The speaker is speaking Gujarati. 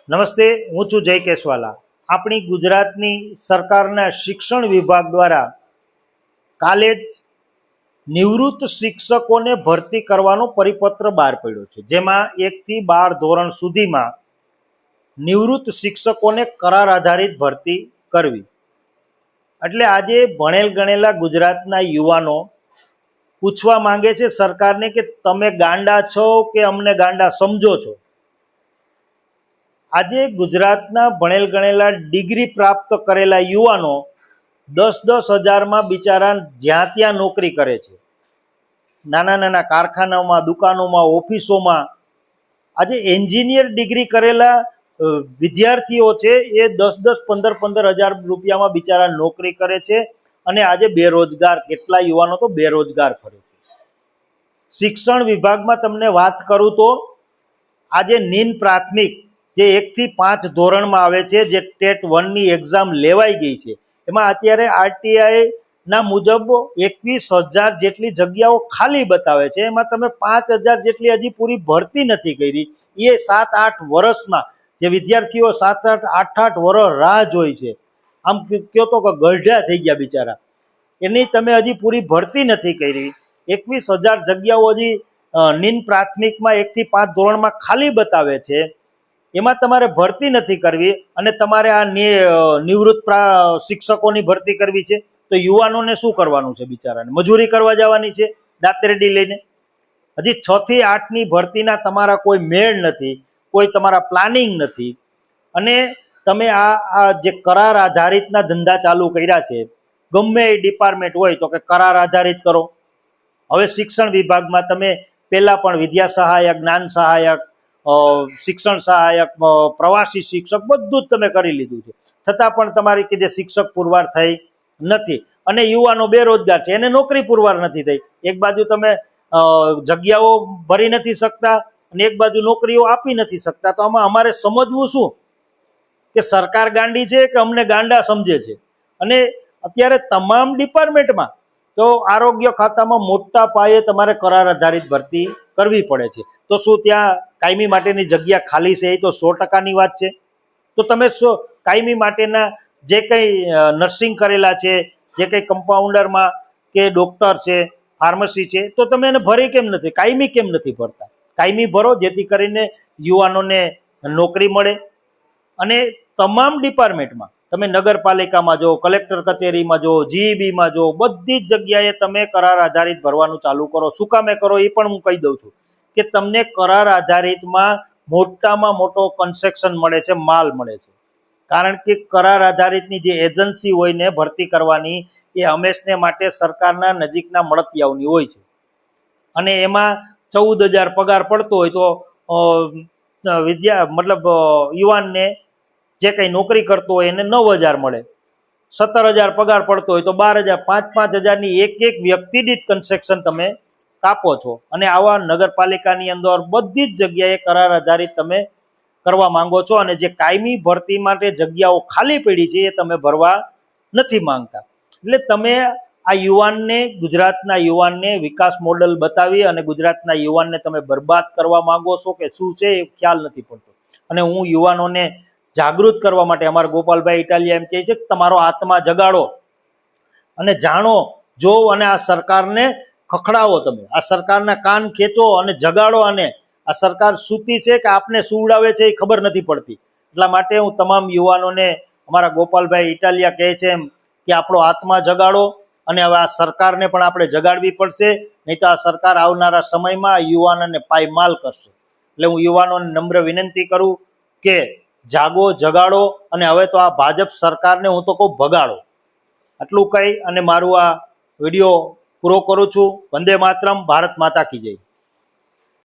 નમસ્તે, હું છું જય કેશવાલા. આપણી ગુજરાતની સરકારના શિક્ષણ વિભાગ દ્વારા કાલે જ નિવૃત્ત શિક્ષકોને ભરતી કરવાનો પરિપત્ર બહાર પડ્યો છે, જેમાં 1 થી 12 ધોરણ સુધીમાં નિવૃત્ત શિક્ષકોને કરાર આધારિત ભરતી કરવી. એટલે આજે ભણેલ ગણેલા ગુજરાતના યુવાનો પૂછવા માંગે છે સરકારને કે તમે ગાંડા છો કે અમને ગાંડા સમજો છો. આજે ગુજરાતના ભણેલ ગણેલા ડિગ્રી પ્રાપ્ત કરેલા યુવાનો 10-10 હજારમાં બિચારા જ્યાં ત્યાં નોકરી કરે છે, નાના નાના કારખાનામાં, દુકાનોમાં, ઓફિસોમાં. આજે એન્જિનિયર ડિગ્રી કરેલા વિદ્યાર્થીઓ છે એ 10-15 હજાર રૂપિયામાં બિચારા નોકરી કરે છે અને આજે બેરોજગાર, કેટલા યુવાનો તો બેરોજગાર ફરે છે. શિક્ષણ વિભાગમાં તમને વાત કરું તો આજે નિન પ્રાથમિક જે 1 થી 5 ધોરણમાં આવે છે, જે ટેટ 1ની એક્ઝામ લેવાઈ ગઈ છે, એમાં અત્યારે આરટીઆઈ ના મુજબ 21,000 જેટલી જગ્યાઓ ખાલી બતાવે છે. એમાં તમે 5,000 જેટલી હજી પૂરી ભરતી નથી કરી. એ 7-8 વર્ષમાં જે વિદ્યાર્થીઓ 7-8 વર્ષ રાહ જોઈ છે, આમ કહો તો કે ગઢડા થઈ ગયા બિચારા, એની તમે હજી પૂરી ભરતી નથી કરી. 21,000 જગ્યાઓ હજી નિન પ્રાથમિકમાં 1 થી 5 ધોરણમાં ખાલી બતાવે છે, એમાં તમારે ભરતી નથી કરવી અને તમારે આ નિવૃત્ત શિક્ષકોની ભરતી કરવી છે. તો યુવાનોને શું કરવાનું છે? બિચારાને મજૂરી કરવા જવાની છે દાંતરેડી લઈને. હજી 6 થી 8ની ભરતીના તમારા કોઈ મેળ નથી, કોઈ તમારા પ્લાનિંગ નથી. અને તમે આ જે કરાર આધારિતના ધંધા ચાલુ કર્યા છે, ગમે એ ડિપાર્ટમેન્ટ હોય તો કે કરાર આધારિત કરો. હવે શિક્ષણ વિભાગમાં તમે પહેલા પણ વિદ્યા સહાયક, જ્ઞાન સહાયક, શિક્ષણ સહાયક, પ્રવાસી શિક્ષક બધું જ તમે કરી લીધું છે, છતાં પણ તમારી કીધે શિક્ષક પુરવાર થઈ નથી અને યુવાનો બેરોજગાર છે, એને નોકરી પુરવાર નથી થઈ. એક બાજુ તમે જગ્યાઓ ભરી નથી શકતા અને એક બાજુ નોકરીઓ આપી નથી શકતા. તો આમાં અમારે સમજવું શું કે સરકાર ગાંડી છે કે અમને ગાંડા સમજે છે? અને અત્યારે તમામ ડિપાર્ટમેન્ટમાં તો આરોગ્ય ખાતામાં મોટા પાયે તમારે કરાર આધારિત ભરતી કરવી પડે છે. તો શું ત્યાં કાયમી માટેની જગ્યા ખાલી છે? એ તો 100%ની વાત છે. તો તમે કાયમી માટેના જે કંઈ નર્સિંગ કરેલા છે, જે કંઈ કમ્પાઉન્ડરમાં કે ડૉક્ટર છે, ફાર્મસી છે, તો તમે એને ભરી કેમ નથી? કાયમી કેમ નથી ભરતા? કાયમી ભરો, જેથી કરીને યુવાનોને નોકરી મળે. અને તમામ ડિપાર્ટમેન્ટમાં તમે નગરપાલિકામાં જો, કલેક્ટર કચેરીમાં જો, જીઈબીમાં જો, બધી જ જગ્યાએ તમે કરાર આધારિત ભરવાનું ચાલુ કરો. શું કામે કરો એ પણ હું કહી દઉં છું કે તમને કરાર આધારિતમાં મોટામાં મોટો કન્સેશન મળે છે, માલ મળે છે. કારણ કે કરાર આધારિતની જે એજન્સી હોય ને ભરતી કરવાની, એ હંમેશને માટે સરકારના નજીકના મળતિયાઓની હોય છે. અને એમાં 14,000 પગાર પડતો હોય તો યુવાનને જે કંઈ નોકરી કરતો હોય એને 9,000 મળે. 17,000 પગાર પડતો હોય તો 12,000, 5-5 હજારની એક વ્યક્તિ દીઠ કન્સેશન તમે કાપો છો. અને આવા નગરપાલિકાની અંદર બધી જ જગ્યાએ કરાર આધારિત તમે કરવા માંગો છો અને જે કાયમી ભરતી માટે જગ્યાઓ ખાલી પડી છે એ તમે ભરવા નથી માંગતા. એટલે તમે આ યુવાનને, ગુજરાતના યુવાનને વિકાસ મોડલ બતાવી અને ગુજરાતના યુવાનને તમે બરબાદ કરવા માંગો છો કે શું છે એ ખ્યાલ નથી પડતો. અને હું યુવાનોને જાગૃત કરવા માટે, અમારા ગોપાલભાઈ ઇટાલિયા એમ કહે છે કે તમારો આત્મા જગાડો અને જાણો, જો અને આ સરકારને ખખડાવો. તમે આ સરકારના કાન ખેંચો અને જગાડો. અને આ સરકાર સૂતી છે કે આપને સુવડાવે છે એ ખબર નથી પડતી. એટલા માટે હું તમામ યુવાનોને, અમારા ગોપાલભાઈ ઇટાલિયા કહે છે એમ, કે આપણો આત્મા જગાડો. અને હવે આ સરકારને પણ આપણે જગાડવી પડશે, નહીં તો આ સરકાર આવનારા સમયમાં યુવાનોને પાયમાલ કરશે. એટલે હું યુવાનોને નમ્ર વિનંતી કરું કે જાગો, જગાડો. અને હવે તો આ ભાજપ સરકારને હું તો કહું ભગાડો. આટલું કહી અને મારું આ વિડીયો પૂરો કરું છું. વંદે માતરમ. ભારત માતા કી જય.